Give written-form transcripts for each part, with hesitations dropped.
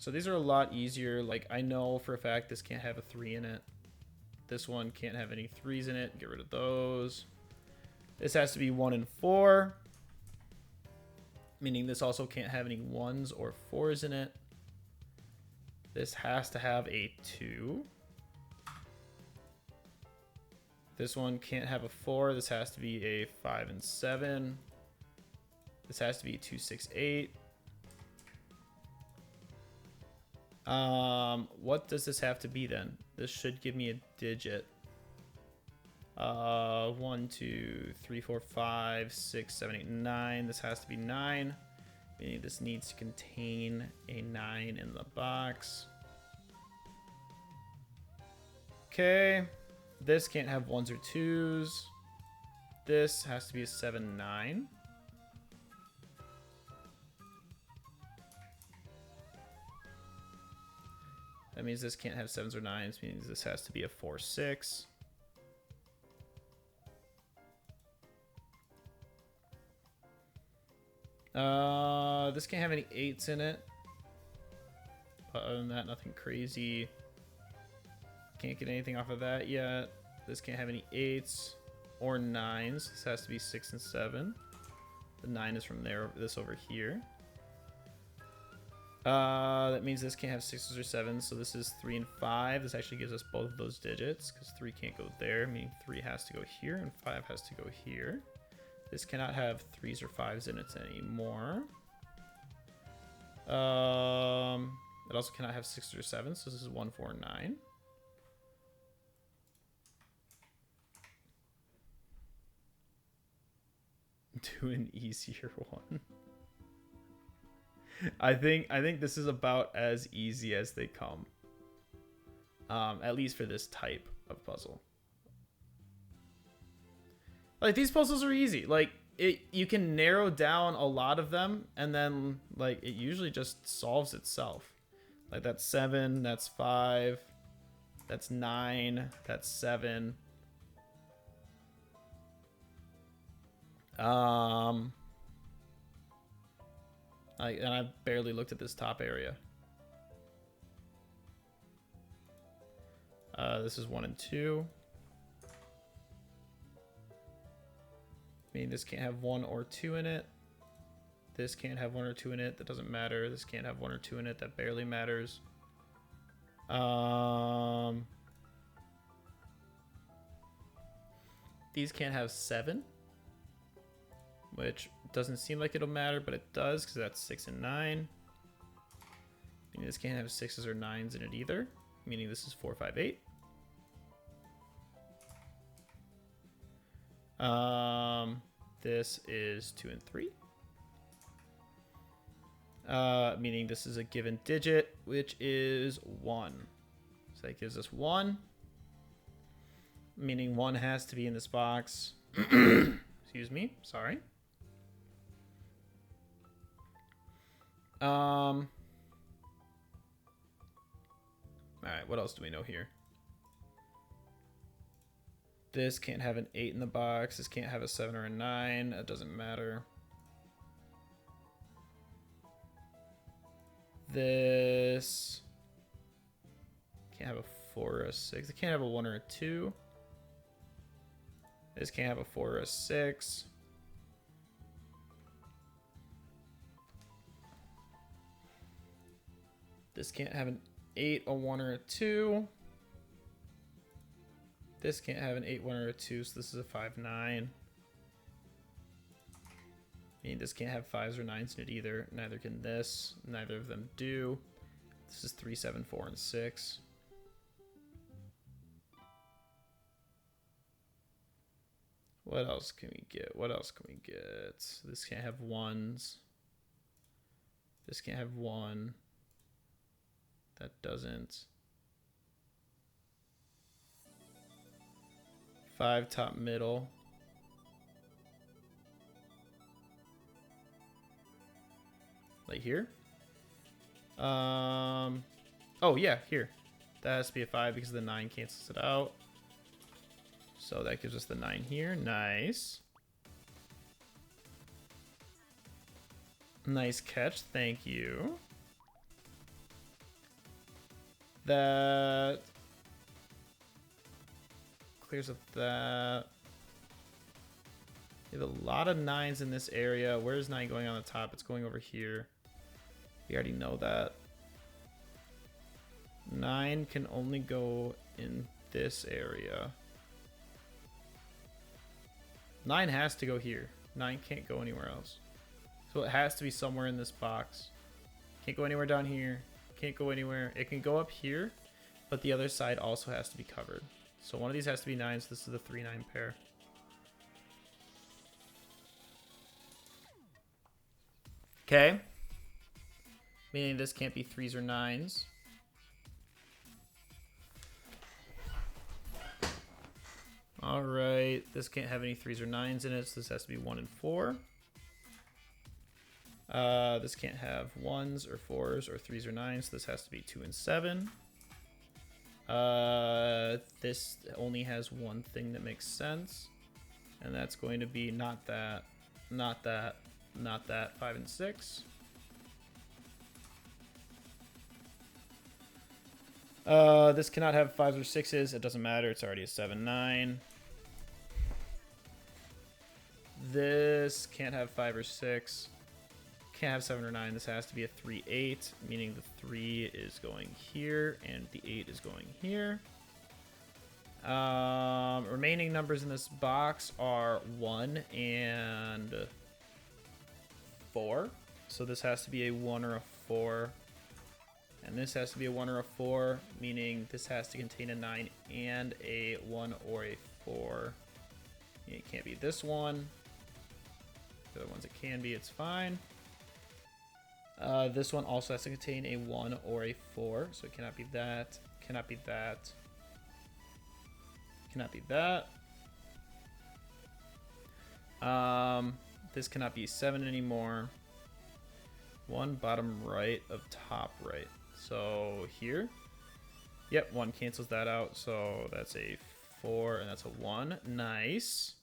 So these are a lot easier. Like, I know for a fact this can't have a 3 in it. This one can't have any 3s in it. Get rid of those. This has to be 1 and 4. Meaning this also can't have any 1s or 4s in it. This has to have a 2. This one can't have a 4. This has to be a 5 and 7. This has to be 2, 6, 8. What does this have to be then? This should give me a digit. 1, 2, 3, 4, 5, 6, 7, 8, 9. This has to be 9. Meaning this needs to contain a 9 in the box. Okay. This can't have 1s or 2s. This has to be a 7, 9. That means this can't have 7s or 9s, means this has to be a 4, 6. This can't have any 8s in it. But other than that, nothing crazy. Can't get anything off of that yet. This can't have any 8s or 9s. This has to be 6 and 7. The 9 is from there, this over here. That means this can't have 6s or 7s, so this is 3 and 5. This actually gives us both of those digits, because 3 can't go there, meaning 3 has to go here, and 5 has to go here. This cannot have 3s or 5s in it anymore. It also cannot have 6s or 7s, so this is 1, 4, 9. Do an easier one. I think this is about as easy as they come. At least for this type of puzzle. Like, these puzzles are easy. Like, you can narrow down a lot of them, and then, like, it usually just solves itself. Like, that's 7, that's 5, that's 9, that's 7. And I barely looked at this top area. This is 1 and 2. I mean, this can't have 1 or 2 in it. This can't have 1 or 2 in it. That doesn't matter. This can't have 1 or 2 in it. That barely matters. These can't have 7. Which doesn't seem like it'll matter, but it does, because that's 6 and 9. Meaning this can't have 6s or 9s in it either. Meaning this is 4, 5, 8. This is 2 and 3. Meaning this is a given digit, which is 1. So that gives us 1. Meaning 1 has to be in this box. Excuse me, sorry. All right, what else do we know here? This can't have an 8 in the box. This can't have a 7 or a 9. It doesn't matter. This can't have a 4 or a 6. It can't have a 1 or a 2. This can't have a 4 or a 6. This can't have an 8, a 1, or a 2. This can't have an 8, 1, or a 2, so this is a 5, 9. I mean, this can't have 5s or 9s in it either. Neither can this. Neither of them do. This is 3, 7, 4, and 6. What else can we get? What else can we get? This can't have 1s. This can't have 1. That doesn't. 5 top middle. Like here? Oh yeah, here. That has to be a 5 because the 9 cancels it out. So that gives us the 9 here. Nice. Nice catch, thank you. That clears up that. We have a lot of 9s in this area. Where's 9 going on the top? It's going over here. We already know that. 9 can only go in this area. 9 has to go here. 9 can't go anywhere else. So it has to be somewhere in this box. Can't go anywhere down here. Can't go anywhere. It can go up here, but the other side also has to be covered. So one of these has to be 9s. This is the 3-9 pair. Okay. Meaning this can't be 3s or 9s. All right. This can't have any 3s or 9s in it, so this has to be 1 and 4. This can't have 1s or 4s or 3s or 9s. So this has to be 2 and 7. This only has one thing that makes sense, and that's going to be not that, not that, not that. 5 and 6. This cannot have 5s or 6s. It doesn't matter. It's already a 7-9. This can't have 5 or 6. Can't have 7 or 9. This has to be a 3-8, meaning the 3 is going here and the 8 is going here. Remaining numbers in this box are 1 and 4. So this has to be a 1 or a 4. And this has to be a 1 or a 4, meaning this has to contain a 9 and a 1 or a 4. It can't be this one. The other ones it can be, it's fine. This one also has to contain a 1 or a 4, so it cannot be that, cannot be that, cannot be that. This cannot be 7 anymore. 1 bottom right of top right. So here, yep, 1 cancels that out, so that's a 4 and that's a 1. Nice.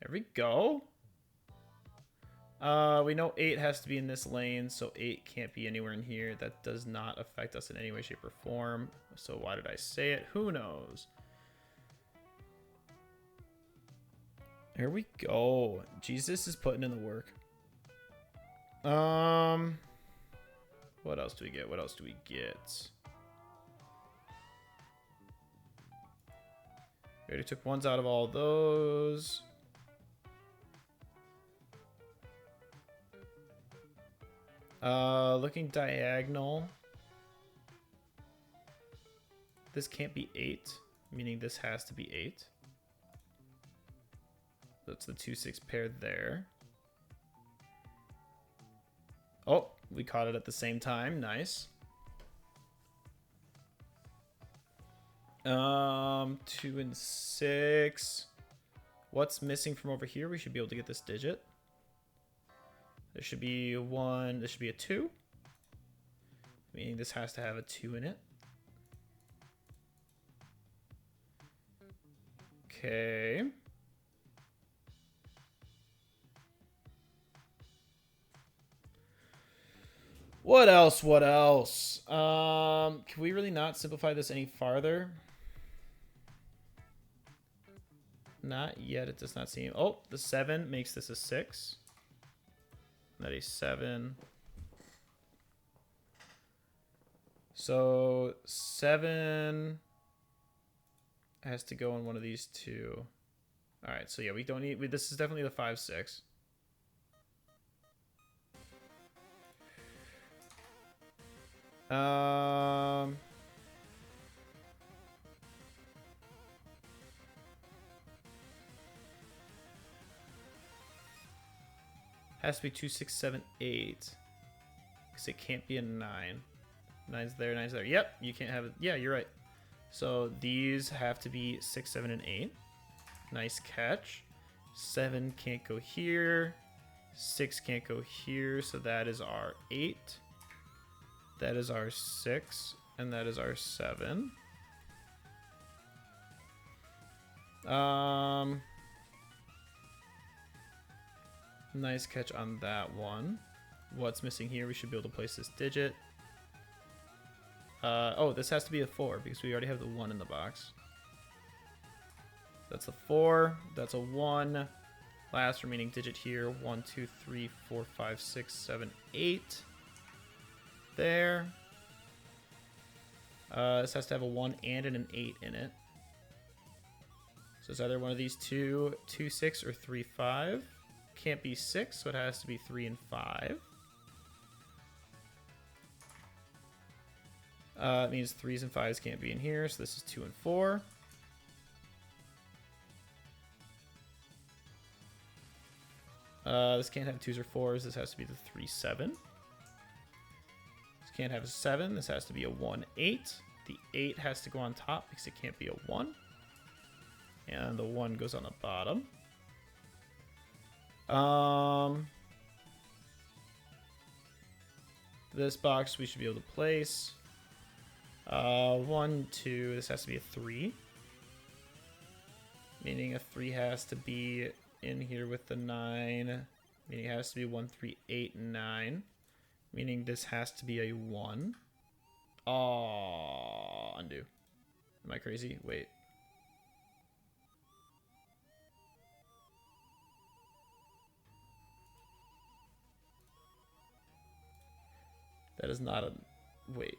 There we go. We know 8 has to be in this lane, so 8 can't be anywhere in here. That does not affect us in any way, shape, or form. So why did I say it? Who knows? There we go. Jesus is putting in the work. What else do we get? What else do we get? We already took 1s out of all those. Looking diagonal. This can't be 8, meaning this has to be 8. That's the 2-6 pair there. Oh, we caught it at the same time. Nice. 2 and 6. What's missing from over here? We should be able to get this digit. There should be 1. This should be a 2. Meaning this has to have a 2 in it. Okay. What else? What else? Can we really not simplify this any farther? Not yet. It does not seem. Oh, the 7 makes this a 6. That a 7. So 7 has to go in one of these two. All right. So yeah, we don't need. This is definitely the 5-6. Has to be 2, 6, 7, 8. Because it can't be a 9. 9's there, 9's there. Yep, you can't have it. Yeah, you're right. So these have to be 6, 7, and 8. Nice catch. 7 can't go here. 6 can't go here. So that is our 8. That is our 6. And that is our 7. Nice catch on that one. What's missing here? We should be able to place this digit. Oh, this has to be a 4 because we already have the 1 in the box. That's a 4. That's a 1. Last remaining digit here. 1, 2, 3, 4, 5, 6, 7, 8. There. This has to have a 1 and an 8 in it. So it's either one of these two, 2, 6, or 3, 5. Can't be 6, so it has to be 3 and 5. It means 3s and 5s can't be in here, so this is 2 and 4. This can't have 2s or 4s. This has to be the 3, 7. This can't have a 7. This has to be a 1, 8. The 8 has to go on top because it can't be a 1. And the 1 goes on the bottom. This box we should be able to place. 1, 2. This has to be a 3. Meaning a 3 has to be in here with the 9. Meaning it has to be 1, 3, 8, 9. Meaning this has to be a 1. Oh, undo. Am I crazy? Wait. That is not a... Wait.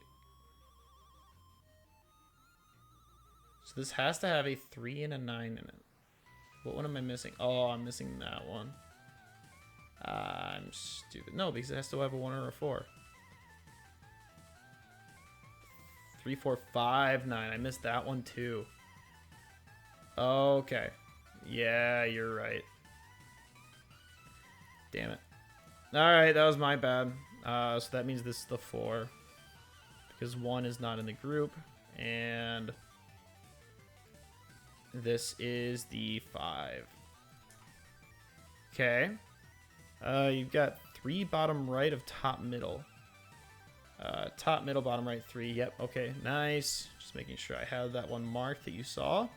So this has to have a 3 and a 9 in it. What one am I missing? Oh, I'm missing that one. I'm stupid. No, because it has to have a 1 or a 4. 3, 4, 5, 9. I missed that one too. Okay. Yeah, you're right. Damn it. Alright, that was my bad. So that means this is the 4. Because 1 is not in the group. And this is the 5. Okay. You've got 3 bottom right of top middle. Top middle, bottom right, 3. Yep, okay, nice. Just making sure I have that one marked that you saw.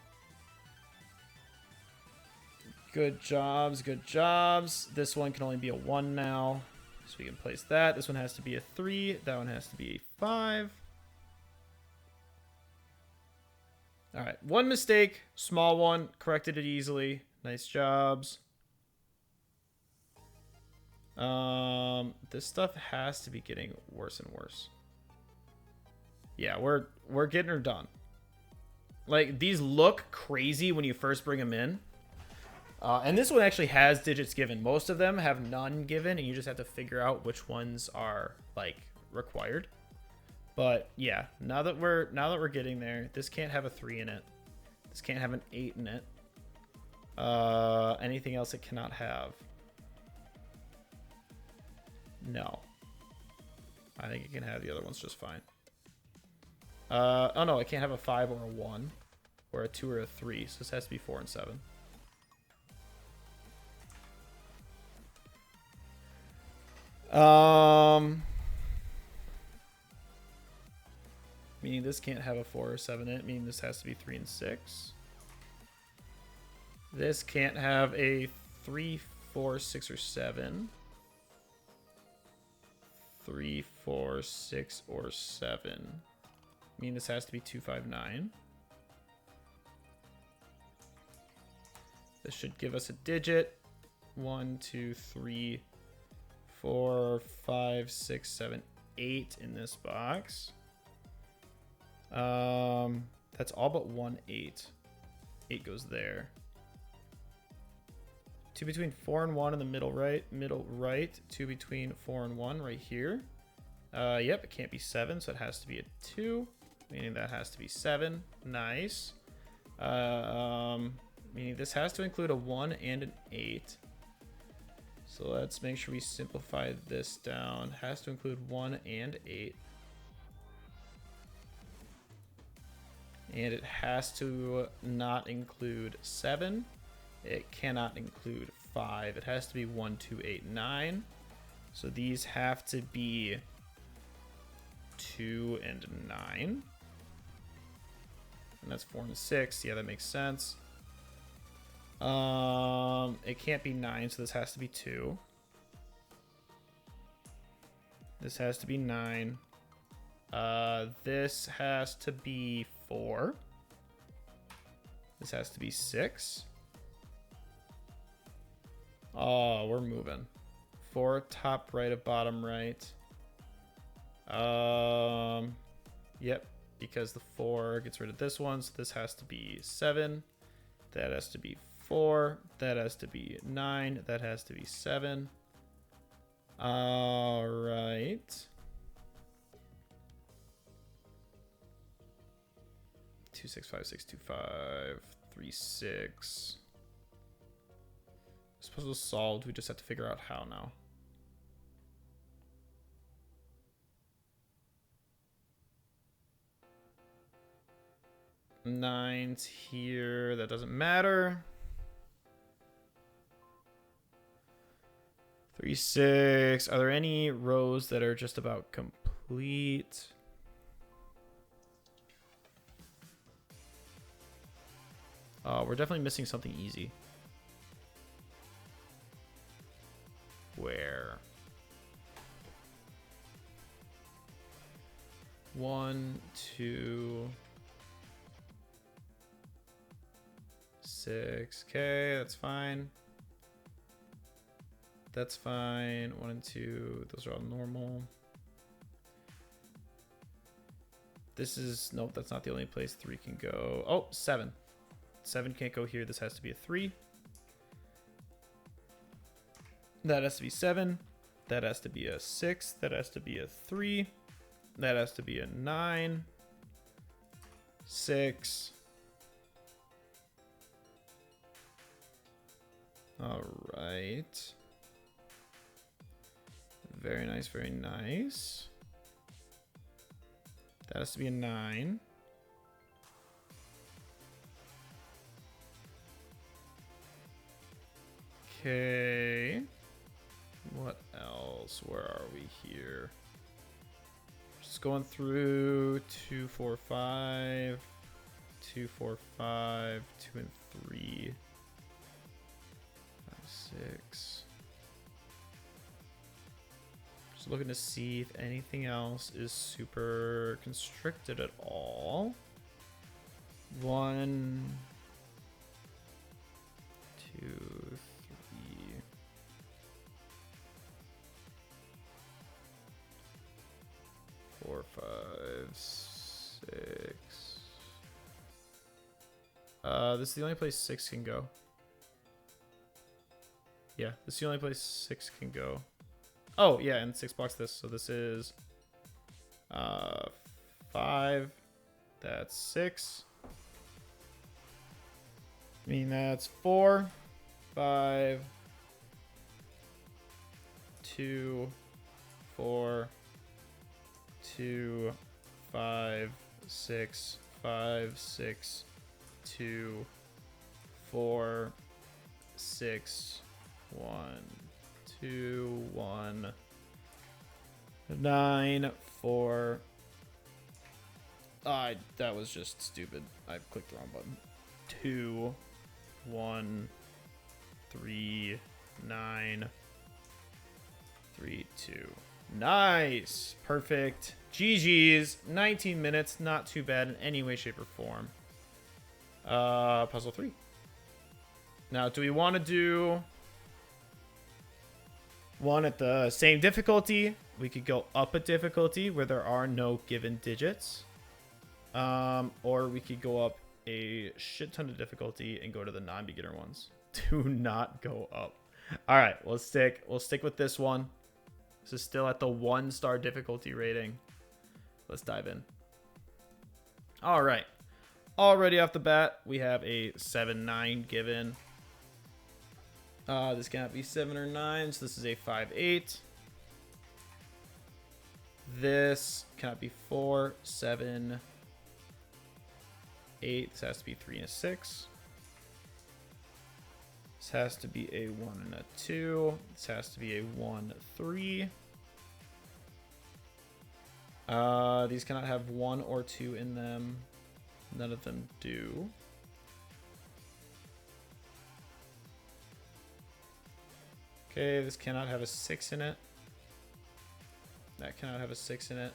Good jobs, good jobs. This one can only be a 1 now. So we can place that. This one has to be a 3. That one has to be a 5. Alright, one mistake. Small one. Corrected it easily. Nice jobs. This stuff has to be getting worse and worse. Yeah, we're getting her done. Like, these look crazy when you first bring them in. And this one actually has digits given. Most of them have none given, and you just have to figure out which ones are, like, required. But yeah, now that we're getting there, this can't have a 3 in it. This can't have an 8 in it. Anything else it cannot have. No. I think it can have the other ones just fine. Oh no, it can't have a 5 or a 1. Or a 2 or a 3. So this has to be 4 and 7. Meaning this can't have a 4 or 7 in it. Meaning this has to be 3 and 6. This can't have a 3, 4, 6, or 7. 3, 4, 6, or 7. Meaning this has to be 2, 5, 9. This should give us a digit. 1, 2, 3, 4, 5, 6, 7, 8 in this box. That's all but 1, 8. 8 goes there. 2 between 4 and 1 in the middle right. 2 between 4 and 1 right here. Yep, it can't be 7, so it has to be a 2. Meaning that has to be 7. Nice. Meaning this has to include a 1 and an 8. So let's make sure we simplify this down. Has to include 1 and 8. And it has to not include 7. It cannot include 5. It has to be 1, 2, 8, 9. So these have to be 2 and 9. And that's 4 and 6. Yeah, that makes sense. It can't be 9, so this has to be 2. This has to be 9. This has to be 4. This has to be 6. Oh, we're moving. 4 top right of bottom right. Yep, because the 4 gets rid of this one, so this has to be 7. That has to be 4. That has to be 9. That has to be 7. All right. 2 6 5 6 2 5 3 6. This puzzle's solved. We just have to figure out how now. Nine's here. That doesn't matter. 3 6. Are there any rows that are just about complete? We're definitely missing something easy. Where? 1 2 6. Okay, that's fine. That's fine. 1 and 2. Those are all normal. This is... Nope, that's not the only place 3 can go. Oh, 7. 7 can't go here. This has to be a 3. That has to be 7. That has to be a 6. That has to be a 3. That has to be a 9. 6. All right. Very nice, very nice. That has to be a 9. Okay. What else? Where are we here? Just going through 2 4 5 2 4 5 2 and 3 5 6. Just looking to see if anything else is super constricted at all. 1 2 3 4 5 6. This is the only place 6 can go. Yeah, this is the only place 6 can go. Oh, yeah, and 6 blocks this. So this is 5. That's 6. I mean, that's 4, 5, 2, 4, 2, 5, 6, 5, 6, 2, 4, 6, 1, 2, 1, 9, 4. That was just stupid. I clicked the wrong button. 2, 1, 3, 9, 3, 2. Nice. Perfect. GG's. 19 minutes. Not too bad in any way, shape, or form. Puzzle 3. Now, do we want to do one at the same difficulty? We could go up a difficulty where there are no given digits. Or we could go up a shit ton of difficulty and go to the non-beginner ones. Do not go up. All right, we'll stick with this one. This is still at the 1-star difficulty rating. Let's dive in. All right. Already off the bat, we have a 7-9 given. This cannot be 7 or 9, so this is a 5-8. This cannot be 4, 7, 8. This has to be 3 and a 6. This has to be a 1 and a 2. This has to be a 1, 3. These cannot have 1 or 2 in them. None of them do. Okay, this cannot have a 6 in it. That cannot have a 6 in it.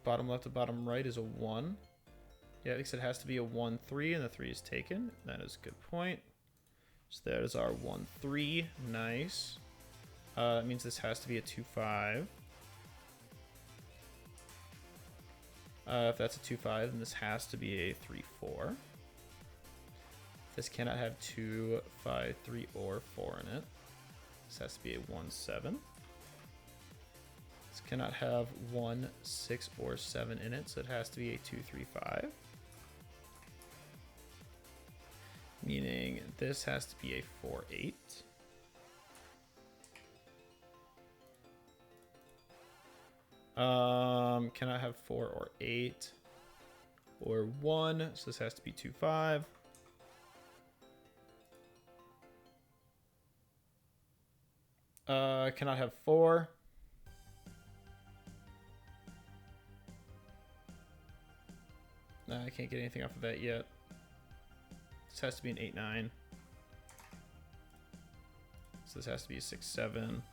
Bottom left to bottom right is a 1. Yeah, because it has to be a 1, 3, and the 3 is taken. That is a good point. So that is our 1, 3. Nice. That means this has to be a 2, 5. If that's a 2, 5, then this has to be a 3, 4. This cannot have 2, 5, 3, or 4 in it. This has to be a 1, 7. This cannot have 1, 6, or 7 in it, so it has to be a 2, 3, 5. Meaning this has to be a 4, 8. Cannot have 4 or 8 or 1, so this has to be 2, 5. Cannot have 4. I can't get anything off of that yet. This has to be an 8, 9. So this has to be a 6, 7.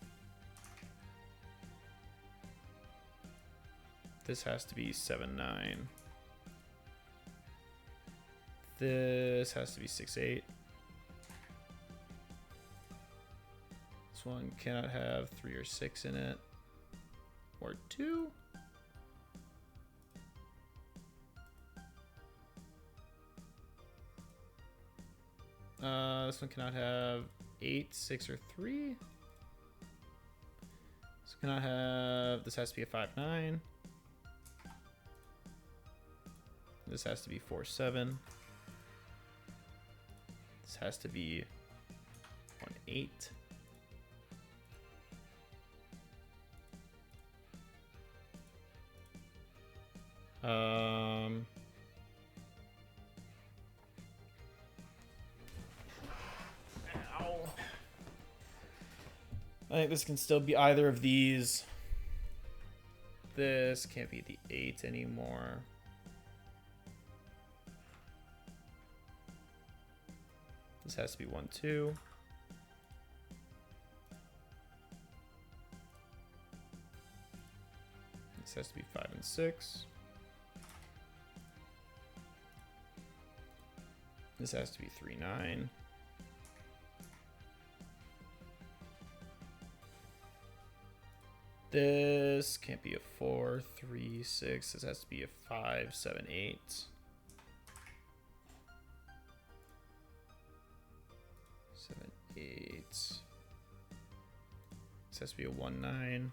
This has to be 7, 9. This has to be 6, 8. This one cannot have 3 or 6 in it. Or 2. This one cannot have 8, 6, or 3. This cannot have. This has to be a 5, 9. This has to be 4, 7. This has to be 1, 8. Ow. I think this can still be either of these. This can't be the 8 anymore. This has to be 1, 2. This has to be 5 and 6. This has to be 3, 9. This can't be a 4, 3, 6. This has to be a 5, 7, 8. 7, 8. This has to be a 1, 9.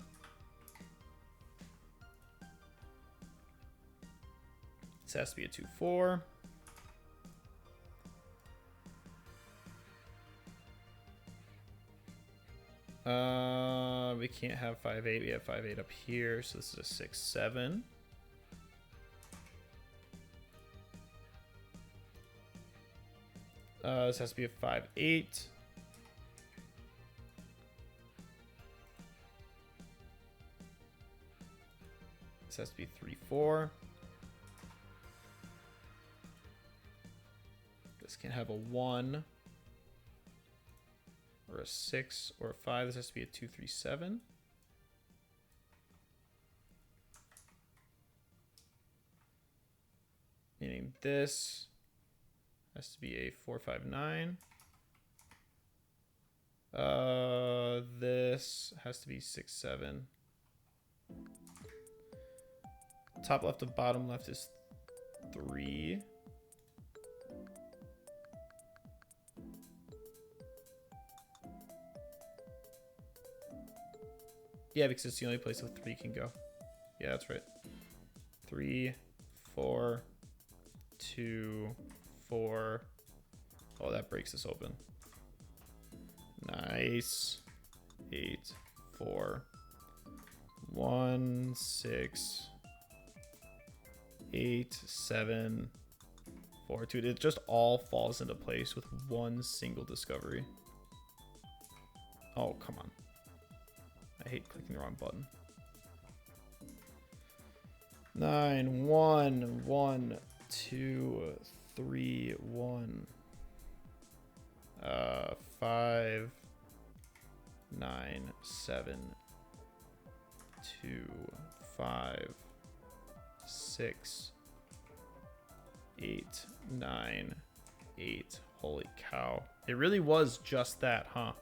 This has to be a 2, 4. We can't have 5, 8. We have 5, 8 up here, so this is a 6, 7. This has to be a 5, 8. This has to be 3, 4. This can have a 1. Or a 6 or a 5. This has to be a 2, 3, 7. Meaning this has to be a 4, 5, 9. This has to be 6, 7. Top left to bottom left is 3. Yeah, because it's the only place a 3 can go. Yeah, that's right. 3, 4, 2, 4. Oh, that breaks this open. Nice. 8, 4, 1, 6, 8, 7, 4, 2. It just all falls into place with one single discovery. Oh, come on. I hate clicking the wrong button. 9, 1, 1, 2, 3, 1. 5, 9, 7, 2, 5, 6, 8, 9, 8. Holy cow. It really was just that, huh?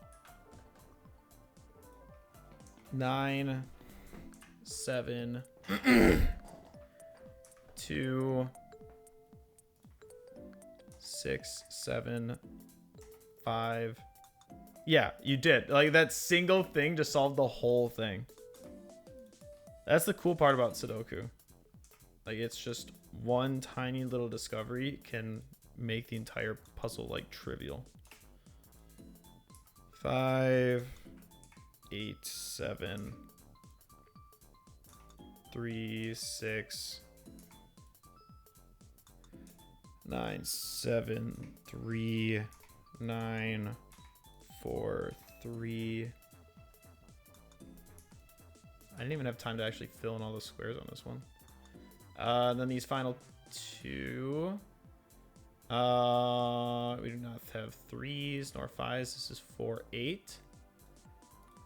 9, 7, 2, 6, 7, 5. Yeah, you did. Like, that single thing just solved the whole thing. That's the cool part about Sudoku. Like, it's just one tiny little discovery can make the entire puzzle, like, trivial. 5, 8, 7, 3, 6, 9, 7, 3, 9, 4, 3. I didn't even have time to actually fill in all the squares on this one. Then these final two. We do not have 3s nor 5s. This is 4, 8.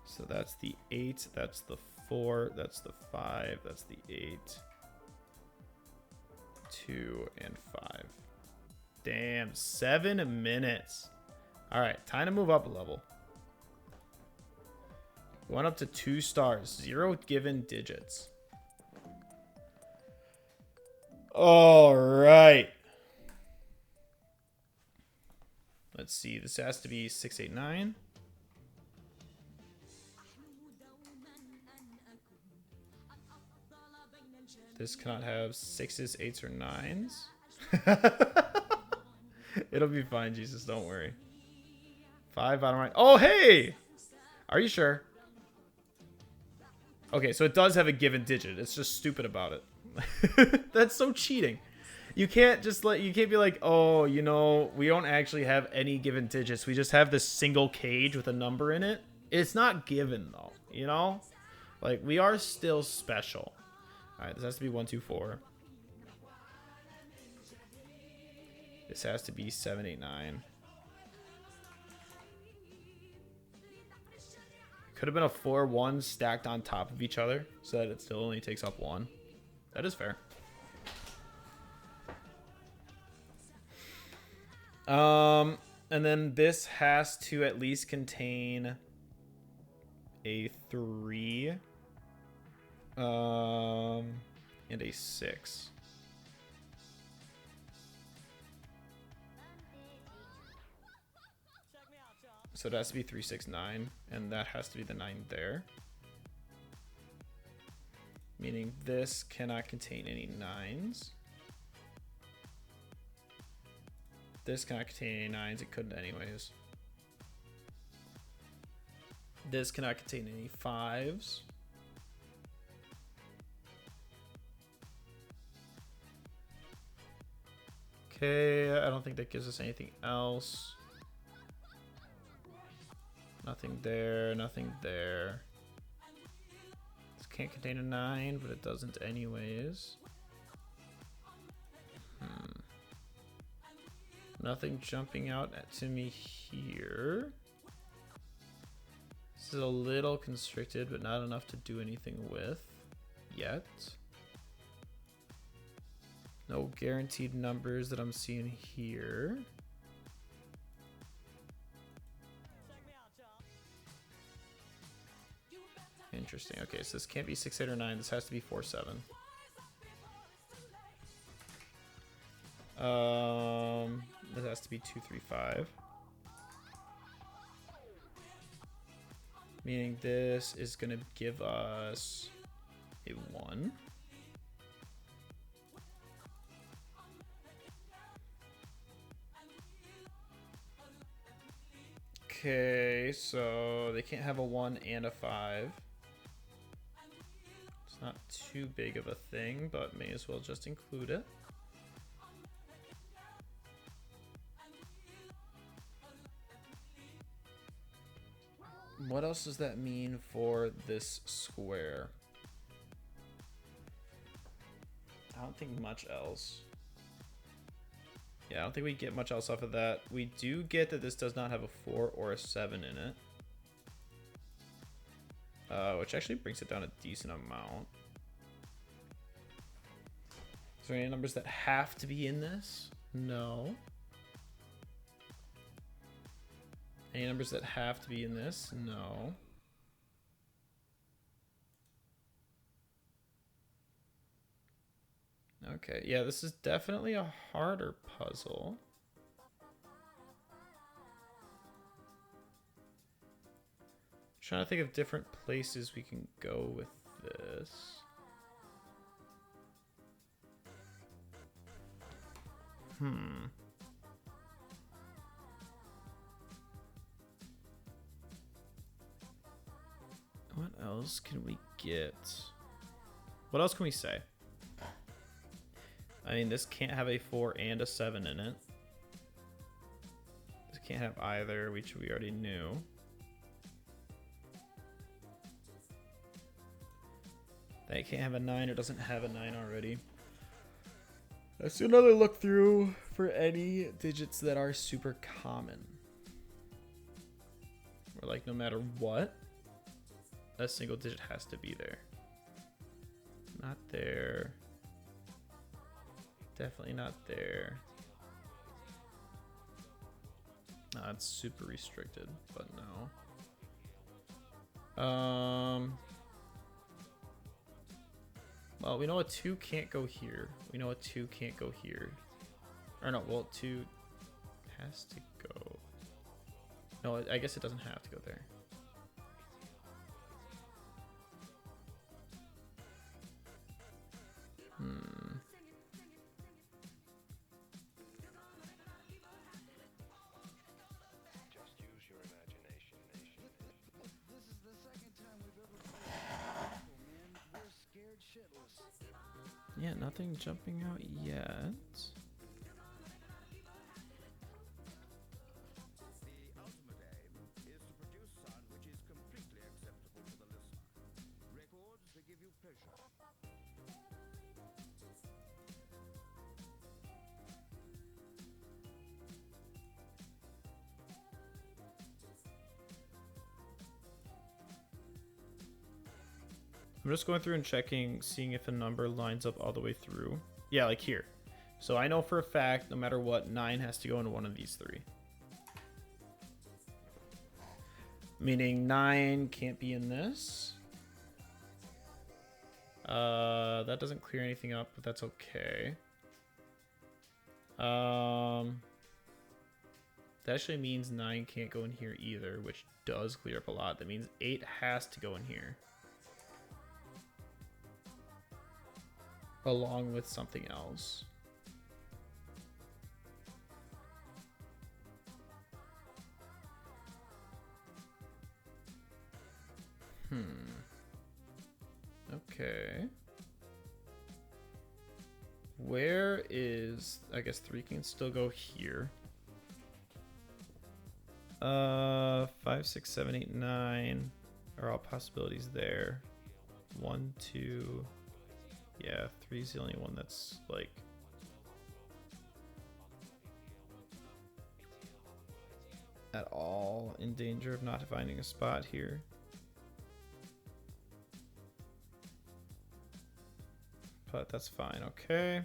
So that's the 8. That's the 4. That's the 5. That's the 8. 2 and 5. Damn, 7 minutes. All right, time to move up a level. We went up to 2 stars, 0 given digits. All right. Let's see. This has to be 6, 8, 9. This cannot have 6s, 8s, or 9s. It'll be fine, Jesus. Don't worry. 5 bottom right. Oh, hey! Are you sure? Okay, so it does have a given digit. It's just stupid about it. That's so cheating. You can't be like, oh, you know, we don't actually have any given digits. We just have this single cage with a number in it. It's not given though, you know? Like, we are still special. All right, this has to be 1, 2, 4. This has to be 7, 8, 9. Could have been a 4, 1 stacked on top of each other so that it still only takes up 1. That is fair. And then this has to at least contain a 3 and a 6. So it has to be 3, 6, 9, and that has to be the 9 there. Meaning this cannot contain any 9s. This cannot contain any 9s. It couldn't anyways. This cannot contain any 5s. Okay, I don't think that gives us anything else. Nothing there, nothing there. This can't contain a 9, but it doesn't anyways. Nothing jumping out to me here. This is a little constricted, but not enough to do anything with yet. No guaranteed numbers that I'm seeing here. Interesting. Okay, so this can't be 6, 8, or 9. This has to be 4, 7. This has to be 2, 3, 5. Meaning this is gonna give us a 1. Okay, so they can't have a 1 and a 5. It's not too big of a thing, but may as well just include it. What else does that mean for this square? I don't think much else. Yeah, I don't think we get much else off of that. We do get that this does not have a 4 or a 7 in it. Which actually brings it down a decent amount. there any numbers that have to be in this? No. Any numbers that have to be in this? No. Okay, yeah, this is definitely a harder puzzle. Trying to think of different places we can go with this. What else can we get? What else can we say? I mean, this can't have a 4 and a 7 in it. This can't have either, which we already knew. That can't have a 9 or doesn't have a 9 already. Let's do another look through for any digits that are super common. Or like no matter what, a single digit has to be there. Not there. Definitely not there. It's super restricted, but no. Well, we know a 2 can't go here. We know a 2 can't go here. Or no, well, 2 has to go. No, I guess it doesn't have to go there. Yeah, nothing jumping out yet. The ultimate aim is to produce sound which is completely acceptable to the listener. Records that give you pleasure. I'm just going through and checking, seeing if a number lines up all the way through. Yeah, like here. So I know for a fact, no matter what, 9 has to go into one of these 3. Meaning 9 can't be in this. That doesn't clear anything up, but that's okay. That actually means 9 can't go in here either, which does clear up a lot. That means 8 has to go in here. Along with something else. Okay. Where is... I guess 3 can still go here. 5, 6, 7, 8, 9 are all possibilities there. 1, 2... Yeah, 3 is the only one that's like... at all in danger of not finding a spot here. But that's fine, okay.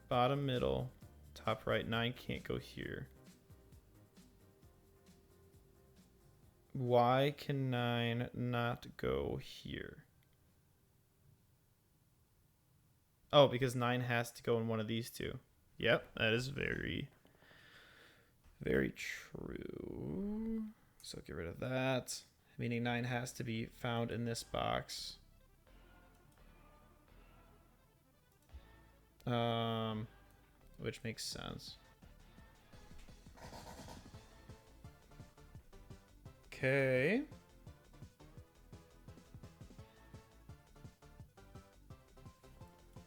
Bottom middle, top right, 9 can't go here. Why can 9 not go here? Oh, because 9 has to go in one of these 2. Yep, that is very, very true. So get rid of that. Meaning 9 has to be found in this box. Which makes sense. Okay.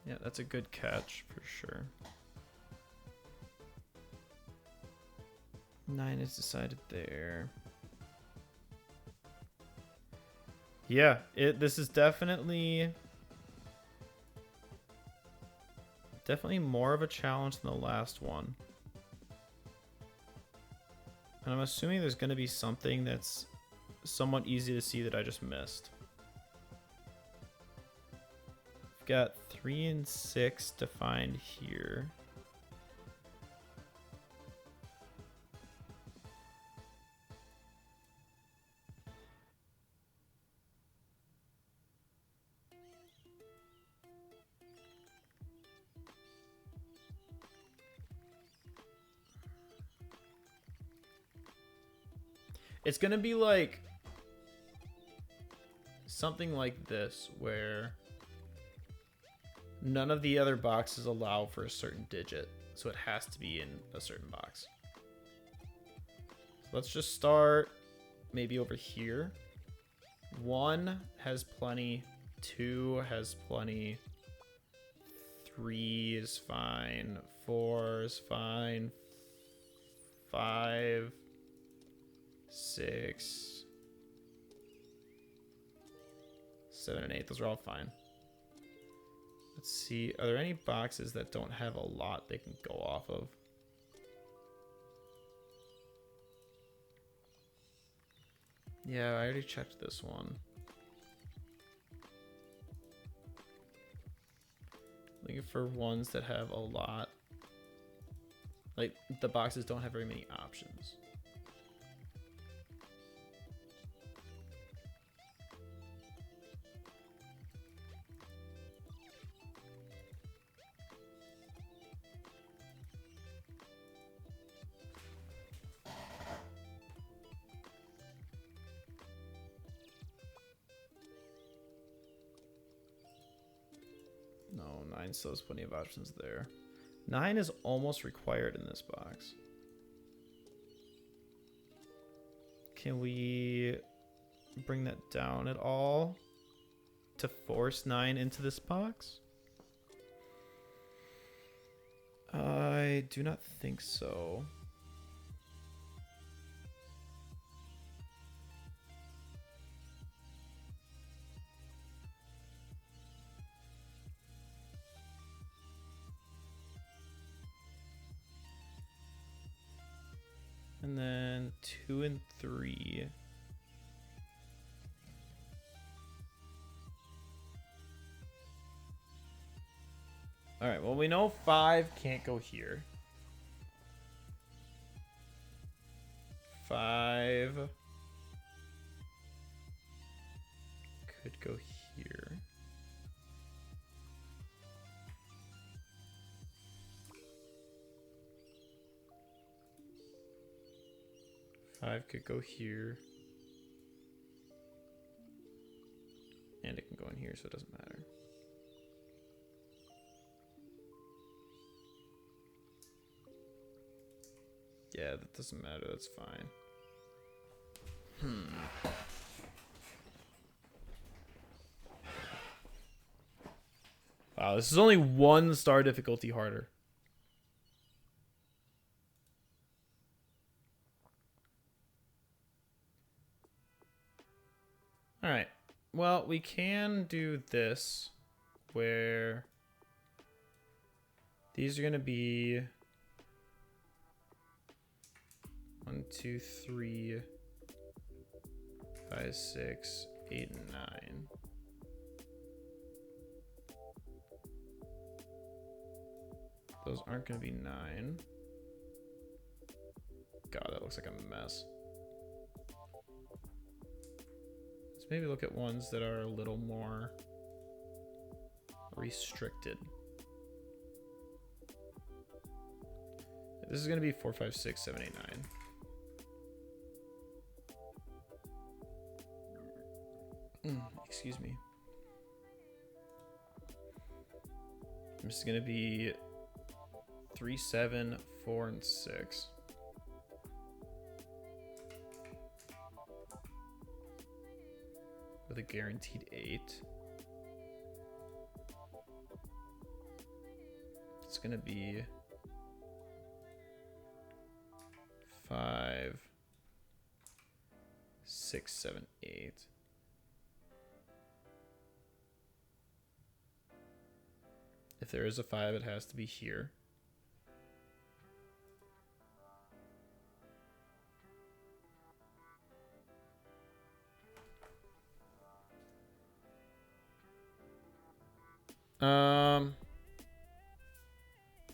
Yeah, that's a good catch for sure. 9 is decided there. Yeah, this is definitely more of a challenge than the last one. And I'm assuming there's going to be something that's somewhat easy to see that I just missed. got 3 and 6 to find here. It's gonna be like something like this, where none of the other boxes allow for a certain digit, so it has to be in a certain box. So let's just start maybe over here. 1 has plenty, 2 has plenty, 3 is fine, 4 is fine, 5, 6, 7, and 8. Those are all fine. Let's see. Are there any boxes that don't have a lot they can go off of? Yeah, I already checked this one. Looking for ones that have a lot. Like, the boxes don't have very many options. No, 9 still has plenty of options there. 9 is almost required in this box. Can we bring that down at all to force 9 into this box? I do not think so. And then 2 and 3. All right, well, we know 5 can't go here. 5 could go here. Five could go here. And it can go in here, so it doesn't matter. Yeah, that doesn't matter. That's fine. Wow, this is only 1 star difficulty harder. All right. Well, we can do this where these are going to be 1, 2, 3, 5, 6, 8, and 9. Those aren't going to be 9. God, that looks like a mess. Let's maybe look at ones that are a little more restricted. This is going to be 4, 5, 6, 7, 8, 9. Excuse me. This is going to be 3, 7, 4, and 6. With a guaranteed 8. It's going to be 5, 6, 7, 8. If there is a 5, it has to be here.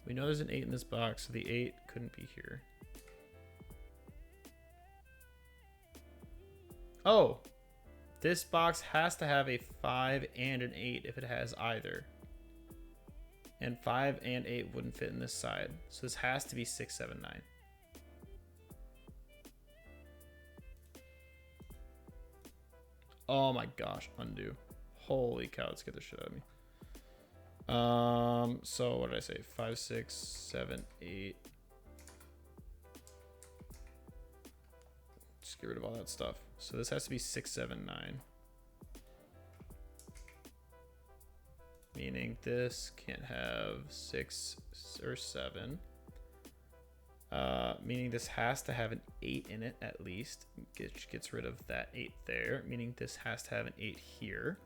We know there's an 8 in this box, so the 8 couldn't be here. Oh, this box has to have a 5 and an 8 if it has either. And 5 and 8 wouldn't fit in this side. So this has to be 6, 7, 9. Oh my gosh, undo. Holy cow, let's get the shit out of me. So what did I say? 5, 6, 7, 8. Just get rid of all that stuff. So this has to be 6, 7, 9. Meaning this can't have 6 or 7. Meaning this has to have an 8 in it at least. Gets rid of that 8 there. Meaning this has to have an 8 here.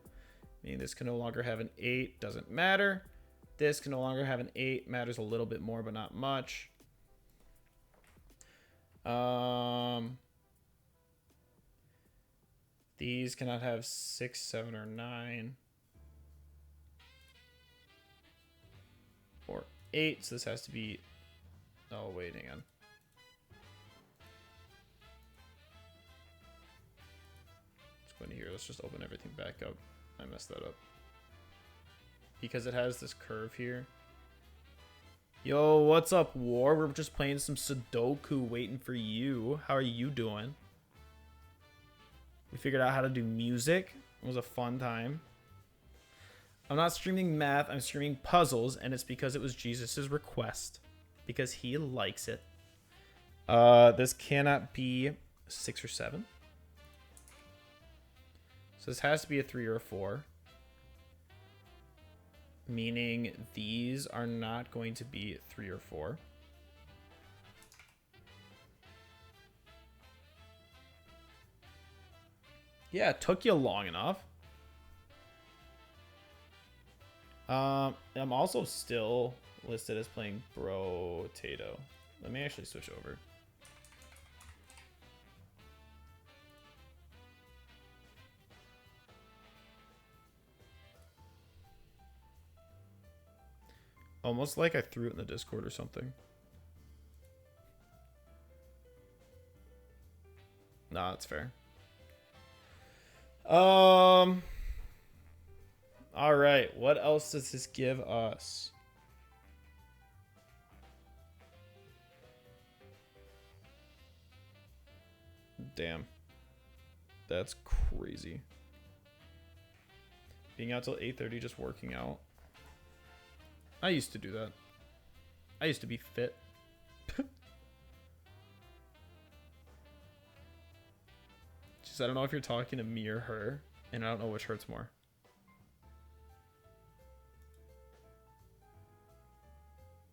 Meaning this can no longer have an 8. Doesn't matter. This can no longer have an 8. Matters a little bit more, but not much. These cannot have 6, 7, or 9. Or 8. So this has to be... Oh, wait, hang on. Let's go into here. Let's just open everything back up. I messed that up. Because it has this curve here. Yo, what's up, War? We're just playing some Sudoku, waiting for you. How are you doing? We figured out how to do music. It was a fun time. I'm not streaming math. I'm streaming puzzles, and it's because it was Jesus's request. Because he likes it. This cannot be 6 or 7. So this has to be a 3 or a 4. Meaning these are not going to be 3 or 4. Yeah, it took you long enough. I'm also still listed as playing Bro Tato. Let me actually switch over. Almost like I threw it in the Discord or something. Nah, that's fair. All right, what else does this give us? Damn. That's crazy. Being out till 8:30 just working out. I used to do that. I used to be fit. Just, I don't know if you're talking to me or her, and I don't know which hurts more.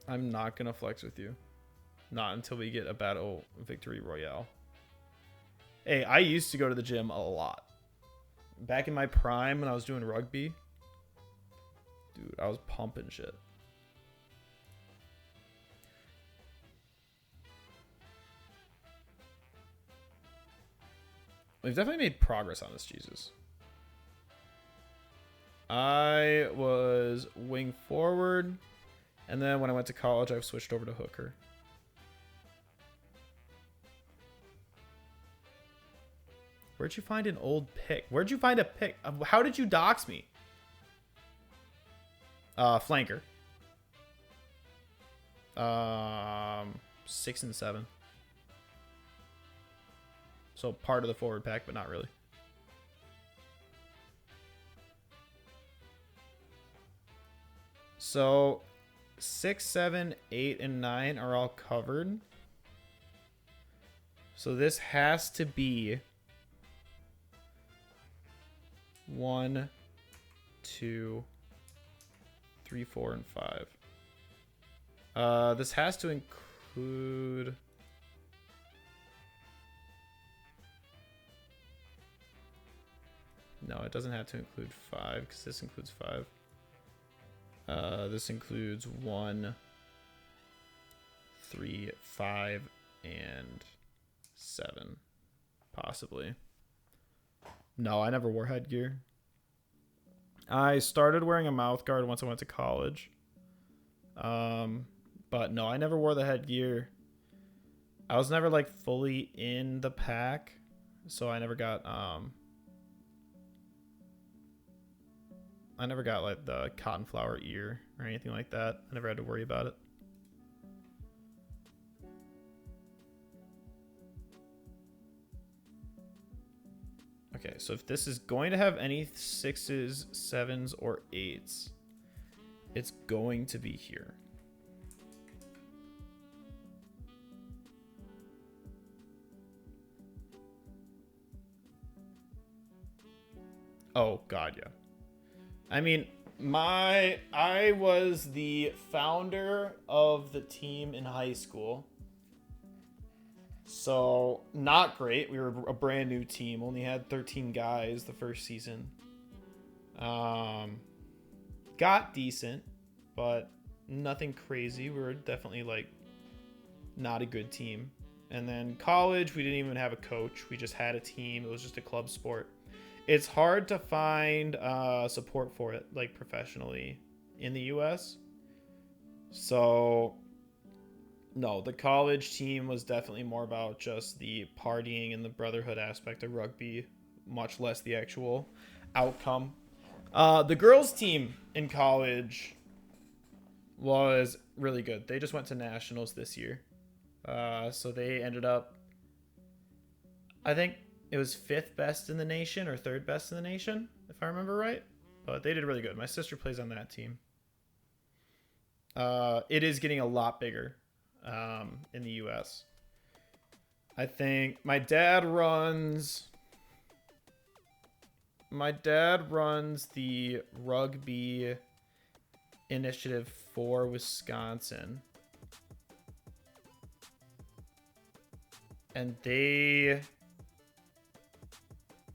I'm not gonna flex with you. Not until we get a battle victory royale. Hey, I used to go to the gym a lot. Back in my prime when I was doing rugby. Dude, I was pumping shit. We've definitely made progress on this, Jesus. I was wing forward. And then when I went to college, I've switched over to hooker. Where'd you find an old pick? Where'd you find a pick? How did you dox me? Flanker. 6 and 7. So part of the forward pack, but not really. So 6, 7, 8, and 9 are all covered. So this has to be 1, 2, 3, 4, and 5. This has to include... No, it doesn't have to include 5 because this includes 5. This includes 1, 3, 5, and 7. Possibly. No, I never wore headgear. I started wearing a mouth guard once I went to college. But no, I never wore the headgear. I was never like fully in the pack, so I never got like the cotton flower ear or anything like that. I never had to worry about it. Okay, so if this is going to have any 6s, 7s, or 8s, it's going to be here. Oh, God, yeah. I mean, I was the founder of the team in high school. So, not great. We were a brand new team. Only had 13 guys the first season. Got decent, but nothing crazy. We were definitely, like, not a good team. And then college, we didn't even have a coach. We just had a team. It was just a club sport. It's hard to find support for it, like, professionally in the U.S. So... no, the college team was definitely more about just the partying and the brotherhood aspect of rugby, much less the actual outcome. The girls team in college was really good. They just went to nationals this year. So they ended up, I think it was 5th best in the nation or 3rd best in the nation, if I remember right. But they did really good. My sister plays on that team. It is getting a lot bigger. In the US. I think my dad runs the rugby initiative for Wisconsin. And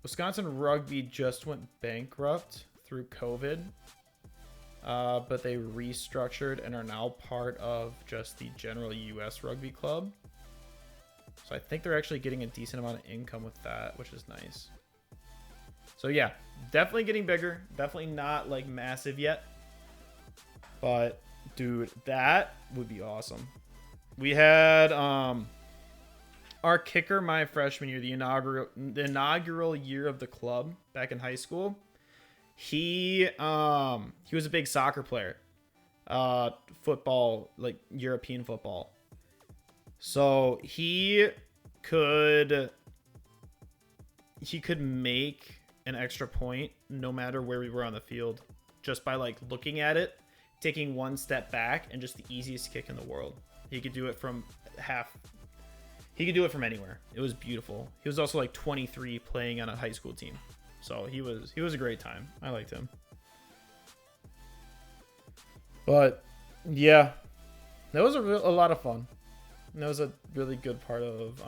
Wisconsin rugby just went bankrupt through COVID. But they restructured and are now part of just the general U.S. rugby club. So I think they're actually getting a decent amount of income with that, which is nice. So yeah, definitely getting bigger. Definitely not like massive yet. But dude, that would be awesome. We had our kicker my freshman year, the inaugural year of the club back in high school. He was a big soccer player, football, like European football. So he could make an extra point no matter where we were on the field, just by like looking at it, taking one step back, and just the easiest kick in the world. He could do it from He could do it from anywhere. It was beautiful. He was also like 23 playing on a high school team. So he was a great time. I liked him. But yeah, that was a lot of fun. And that was a really good part of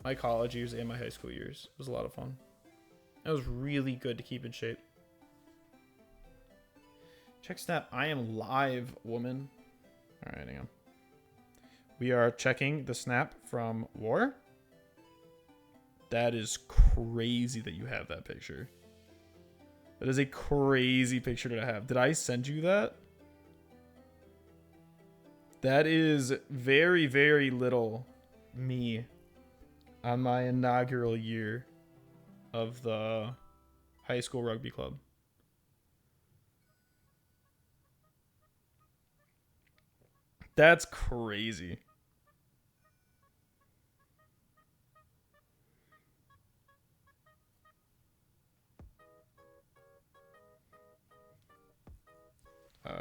my college years and my high school years. It was a lot of fun. It was really good to keep in shape. Check snap. I am live, woman. All right, hang on. We are checking the snap from War. That is crazy that you have that picture. That is a crazy picture to have. Did I send you that? That is very, very little me on my inaugural year of the high school rugby club. That's crazy.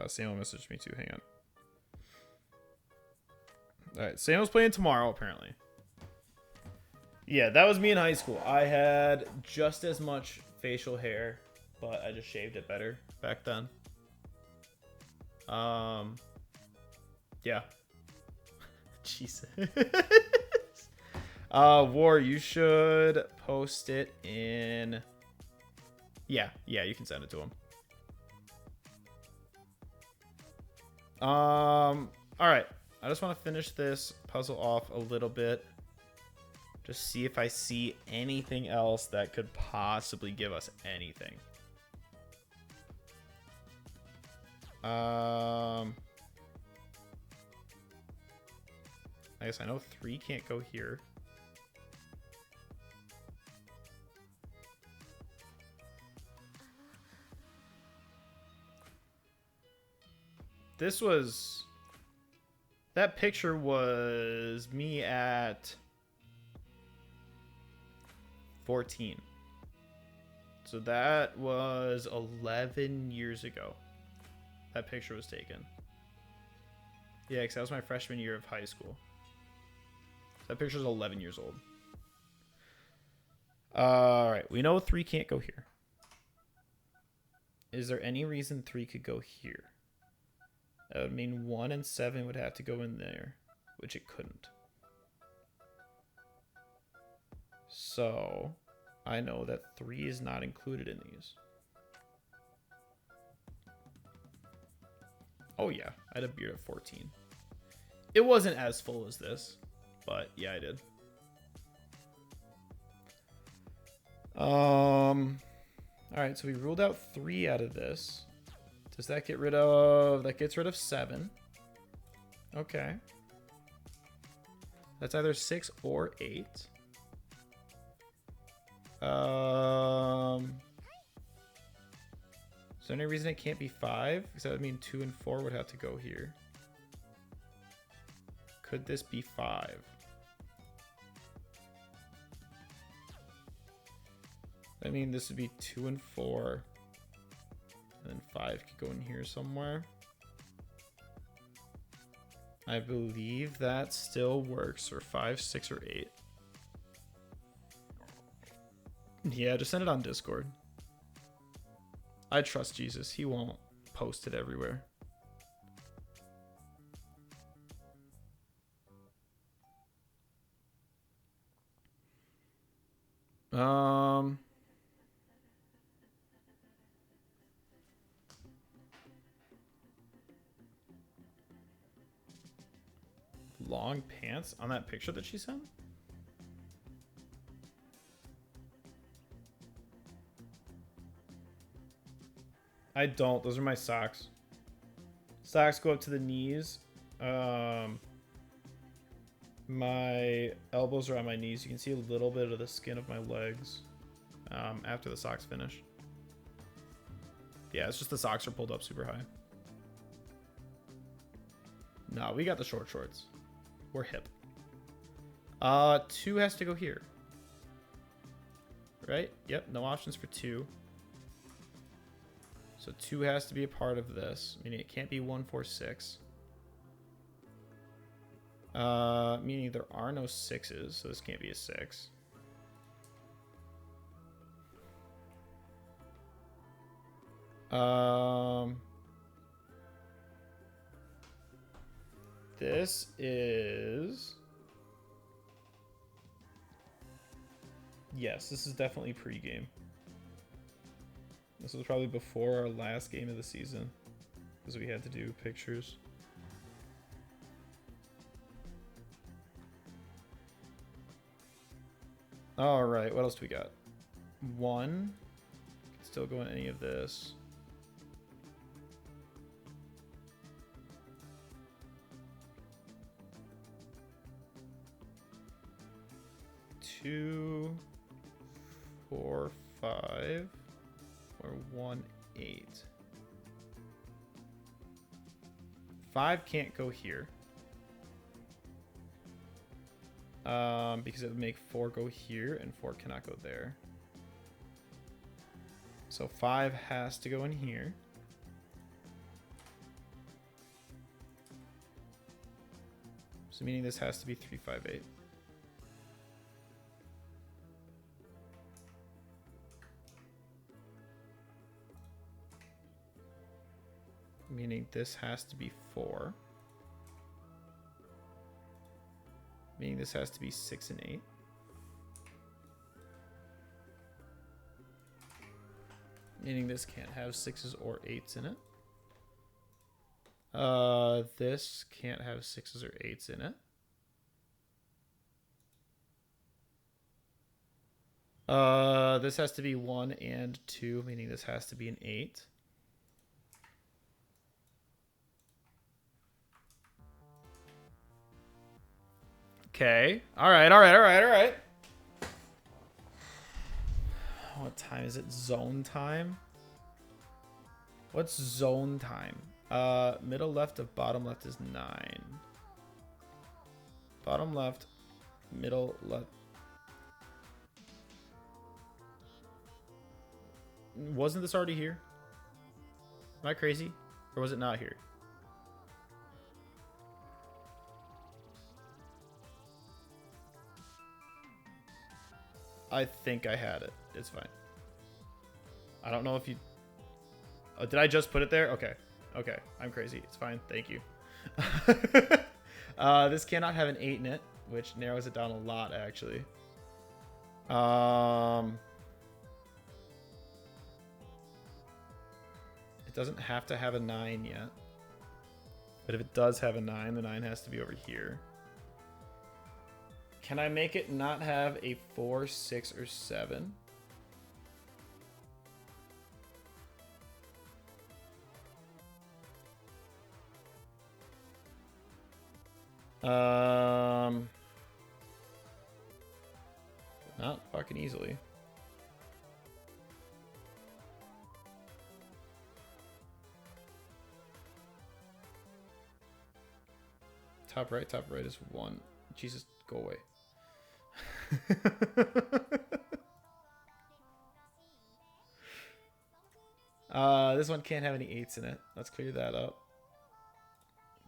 Samuel messaged me too. Hang on. All right, Samuel's playing tomorrow, apparently. Yeah, that was me in high school. I had just as much facial hair, but I just shaved it better back then. Yeah. Jesus. War, you should post it in... Yeah, you can send it to him. All right. I just want to finish this puzzle off a little bit. Just see if I see anything else that could possibly give us anything. I guess I know 3 can't go here. This was... That picture was me at 14. So that was 11 years ago. That picture was taken. Yeah, because that was my freshman year of high school. That picture's 11 years old. Alright, we know 3 can't go here. Is there any reason 3 could go here? That would mean 1 and 7 would have to go in there, which it couldn't. So, I know that 3 is not included in these. Oh yeah, I had a beard at 14. It wasn't as full as this, but yeah, I did. Alright, so we ruled out 3 out of this. Does that get rid of... That gets rid of 7. Okay. That's either 6 or 8. Is there any reason it can't be 5? Because that would mean 2 and 4 would have to go here. Could this be 5? I mean, this would be 2 and 4. And then 5 could go in here somewhere. I believe that still works for 5, 6, or 8. Yeah, just send it on Discord. I trust Jesus. He won't post it everywhere. Long pants on that picture that she sent? I don't. Those are my socks. Socks go up to the knees. My elbows are on my knees. You can see a little bit of the skin of my legs after the socks finish. Yeah, it's just the socks are pulled up super high. No, we got the short shorts. We're hip. 2 has to go here. Right? Yep, no options for 2. So 2 has to be a part of this, meaning it can't be 1, 4, 6. Meaning there are no 6s, so this can't be a 6. This is... Yes, this is definitely pregame. This was probably before our last game of the season, because we had to do pictures. All right, what else do we got? 1. Can still go in any of this. 2, 4, 5, or 1, 8. 5 can't go here. Because it would make 4 go here, and 4 cannot go there. So 5 has to go in here. So meaning this has to be 3, 5, 8. Meaning this has to be 4. Meaning this has to be 6 and 8. Meaning this can't have 6s or 8s in it. This can't have 6s or 8s in it. This has to be 1 and 2, meaning this has to be an 8. Okay. All right, all right, all right, all right. What time is it? Zone time? What's zone time? Middle left of bottom left is 9. Bottom left, middle left. Wasn't this already here? Am I crazy? Or was it not here? I think I had it. It's fine. I don't know if you... Oh, did I just put it there? Okay. Okay. I'm crazy. It's fine. Thank you. This cannot have an 8 in it, which narrows it down a lot, actually. It doesn't have to have a 9 yet. But if it does have a 9, the 9 has to be over here. Can I make it not have a 4, 6, or 7? Not fucking easily. Top right is 1. Jesus, go away. This one can't have any 8s in it. Let's clear that up.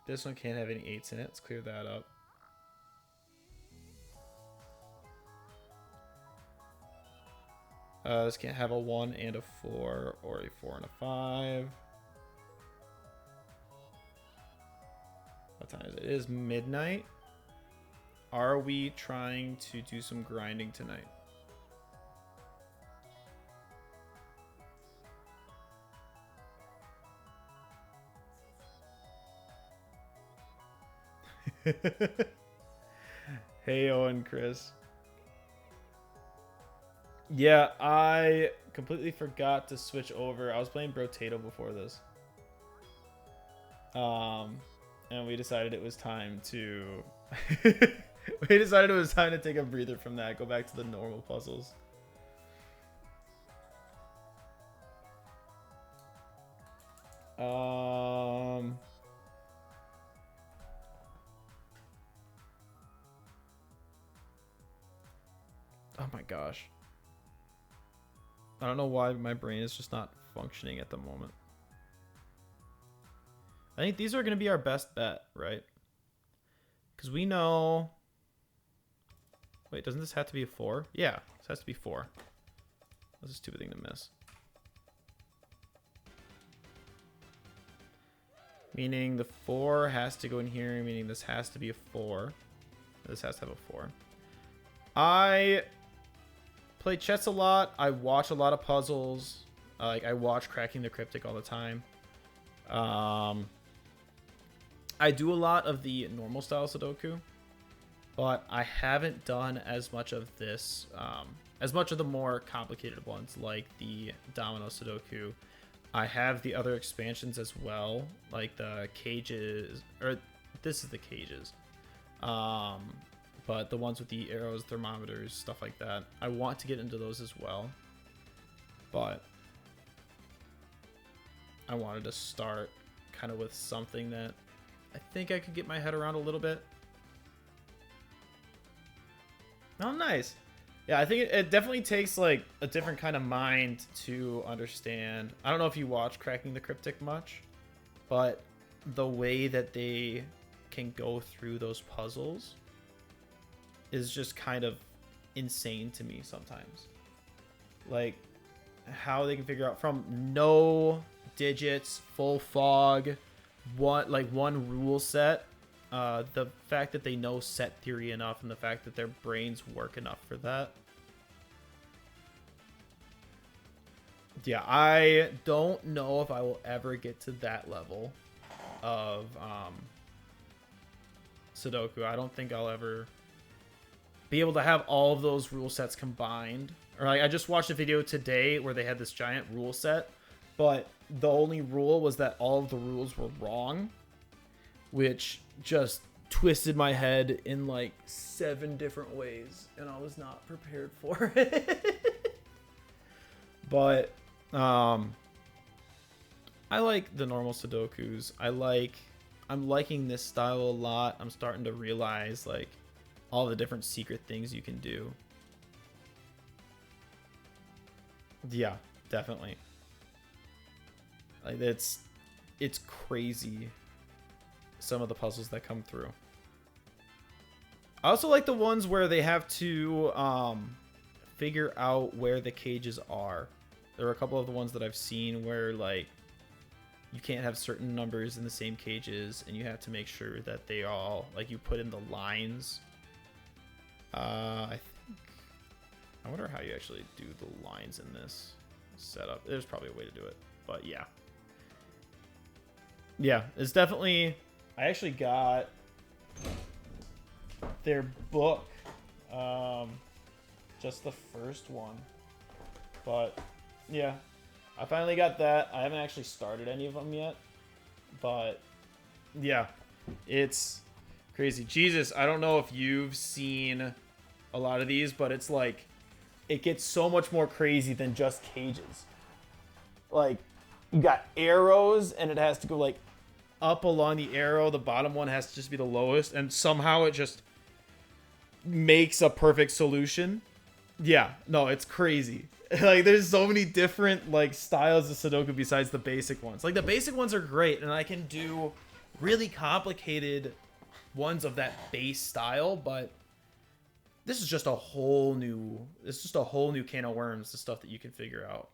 This one can't have any 8s in it. Let's clear that up. This can't have a 1 and a 4 or a 4 and a 5. What time is it? It is midnight. Are we trying to do some grinding tonight? Hey, Owen, Chris. Yeah, I completely forgot to switch over. I was playing Brotato before this. And we decided it was time to... we decided it was time to take a breather from that. Go back to the normal puzzles. Oh my gosh. I don't know why my brain is just not functioning at the moment. I think these are going to be our best bet, right? Because we know... Wait, doesn't this have to be a 4? Yeah, this has to be 4. That's a stupid thing to miss. Meaning the 4 has to go in here, meaning this has to be a 4. This has to have a 4. I play chess a lot. I watch a lot of puzzles. Like, I watch Cracking the Cryptic all the time. I do a lot of the normal style Sudoku, but I haven't done as much of this, as much of the more complicated ones, like the Domino Sudoku. I have the other expansions as well, like the cages, or this is the cages. But the ones with the arrows, thermometers, stuff like that. I want to get into those as well, but I wanted to start kind of with something that I think I could get my head around a little bit. Oh, nice. Yeah, I think it definitely takes like a different kind of mind to understand. I don't know if you watch Cracking the Cryptic much, but the way that they can go through those puzzles is just kind of insane to me sometimes. Like how they can figure out from no digits, full fog, one rule set, the fact that they know set theory enough, and the fact that their brains work enough for that. Yeah, I don't know if I will ever get to that level of Sudoku. I don't think I'll ever be able to have all of those rule sets combined. Or like, I just watched a video today where they had this giant rule set, but the only rule was that all of the rules were wrong, which just twisted my head in like 7 different ways, and I was not prepared for it. But I like the normal Sudokus. I'm liking this style a lot. I'm starting to realize like all the different secret things you can do. Yeah, definitely. Like it's crazy, some of the puzzles that come through. I also like the ones where they have to figure out where the cages are. There are a couple of the ones that I've seen where like you can't have certain numbers in the same cages, and you have to make sure that they all, like, you put in the lines. I wonder how you actually do the lines in this setup. There's probably a way to do it, but yeah. Yeah, it's definitely... I actually got their book, just the first one, but yeah, I finally got that. I haven't actually started any of them yet, but yeah, it's crazy. Jesus, I don't know if you've seen a lot of these, but it's like, it gets so much more crazy than just cages. Like, you got arrows, and it has to go like up along the arrow. The bottom one has to just be the lowest, and somehow it just makes a perfect solution. Yeah, no, it's crazy. Like, there's so many different like styles of Sudoku besides the basic ones. Like, the basic ones are great, and I can do really complicated ones of that base style, but this is just a whole new can of worms, the stuff that you can figure out.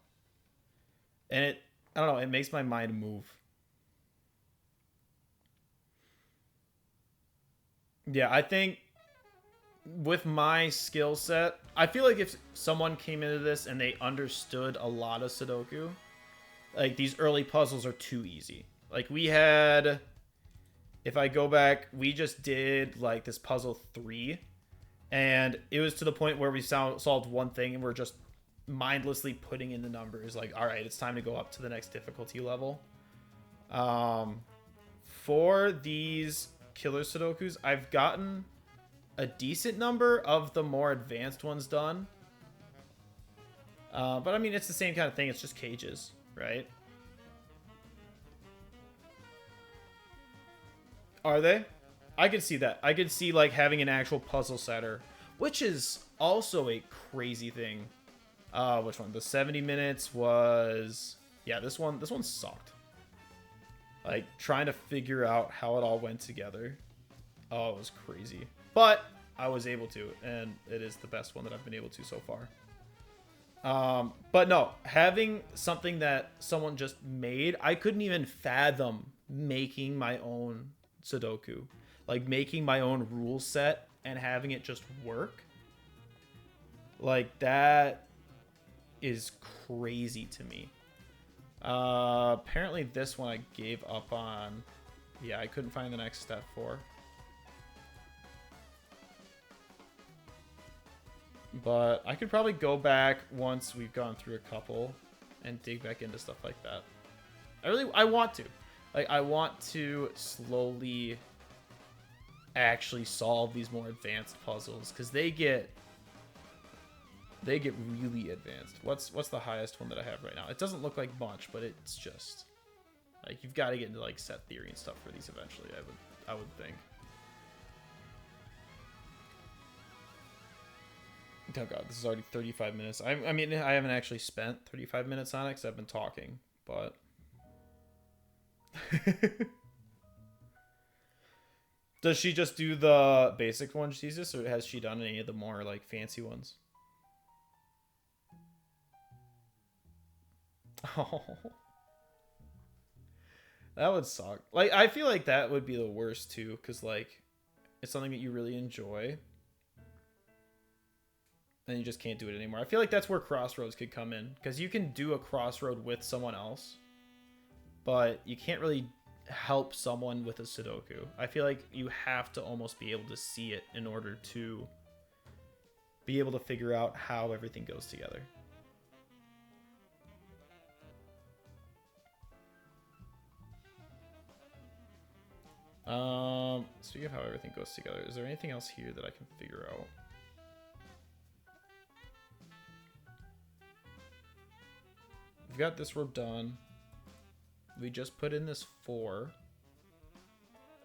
And I don't know, it makes my mind move. Yeah, I think with my skill set, I feel like if someone came into this and they understood a lot of Sudoku, like, these early puzzles are too easy. Like, we had, if I go back, we just did like this puzzle 3, and it was to the point where we solved one thing and we're just mindlessly putting in the numbers. Like, all right, it's time to go up to the next difficulty level. For these killer Sudokus, I've gotten a decent number of the more advanced ones done. But I mean, it's the same kind of thing. It's just cages, right? Are they? I could see that. I could see like having an actual puzzle setter, which is also a crazy thing. Which one? The 70 minutes was... Yeah, this one sucked. Like, trying to figure out how it all went together. Oh, it was crazy. But I was able to, and it is the best one that I've been able to so far. But no, having something that someone just made, I couldn't even fathom making my own Sudoku. Like, making my own rule set and having it just work. Like, that is crazy to me. Apparently this one I gave up on. Yeah, I couldn't find the next step for. But I could probably go back once we've gone through a couple and dig back into stuff like that. I want to. Like, I want to slowly actually solve these more advanced puzzles, because they get really advanced. What's the highest one that I have right now? It doesn't look like much, but it's just like, you've got to get into like set theory and stuff for these eventually, I would think. Oh god, this is already 35 minutes. I mean, I haven't actually spent 35 minutes on it because I've been talking, but does she just do the basic one, Jesus, or has she done any of the more like fancy ones? Oh, that would suck. Like, I feel like that would be the worst too, because like, it's something that you really enjoy and you just can't do it anymore. I feel like that's where crossroads could come in, because you can do a crossroad with someone else, but you can't really help someone with a Sudoku. I feel like you have to almost be able to see it in order to be able to figure out how everything goes together. Speaking of how everything goes together, is there anything else here that I can figure out? We've got this row done. We just put in this 4,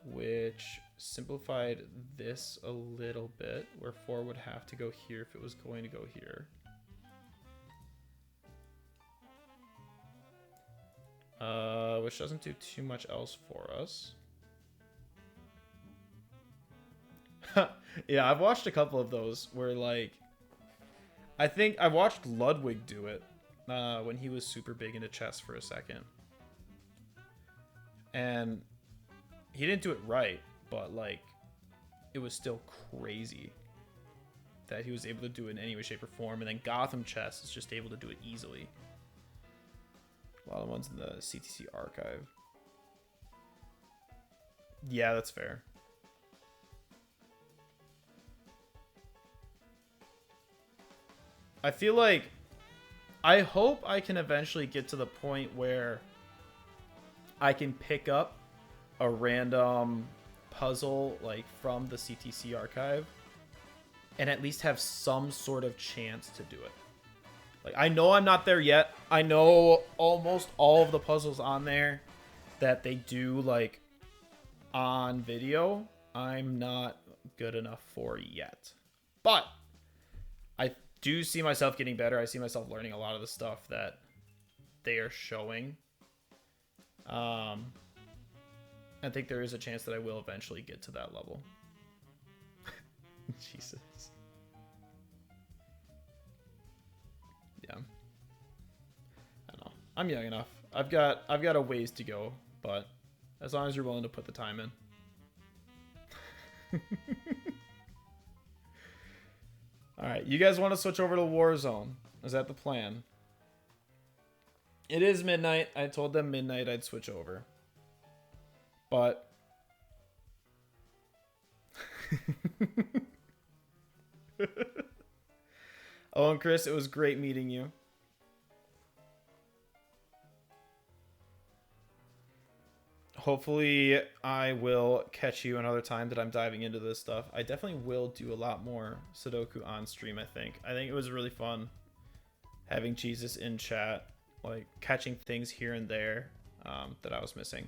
which simplified this a little bit, where 4 would have to go here if it was going to go here. Which doesn't do too much else for us. Yeah, I've watched a couple of those where, like, I think I watched Ludwig do it when he was super big into chess for a second. And he didn't do it right, but, like, it was still crazy that he was able to do it in any way, shape, or form. And then Gotham Chess is just able to do it easily. A lot of ones in the CTC archive. Yeah, that's fair. I feel like I hope I can eventually get to the point where I can pick up a random puzzle like from the CTC archive and at least have some sort of chance to do it. Like, I know I'm not there yet. I know almost all of the puzzles on there that they do, like, on video, I'm not good enough for yet. But I do see myself getting better. I see myself learning a lot of the stuff that they are showing. I think there is a chance that I will eventually get to that level. Jesus. Yeah. I know. I'm young enough. I've got a ways to go, but as long as you're willing to put the time in. All right, you guys want to switch over to Warzone? Is that the plan? It is midnight. I told them midnight I'd switch over. But oh, and Chris, it was great meeting you. Hopefully I will catch you another time that I'm diving into this stuff. I definitely will do a lot more Sudoku on stream, I think. I think it was really fun having Jesus in chat, like catching things here and there that I was missing.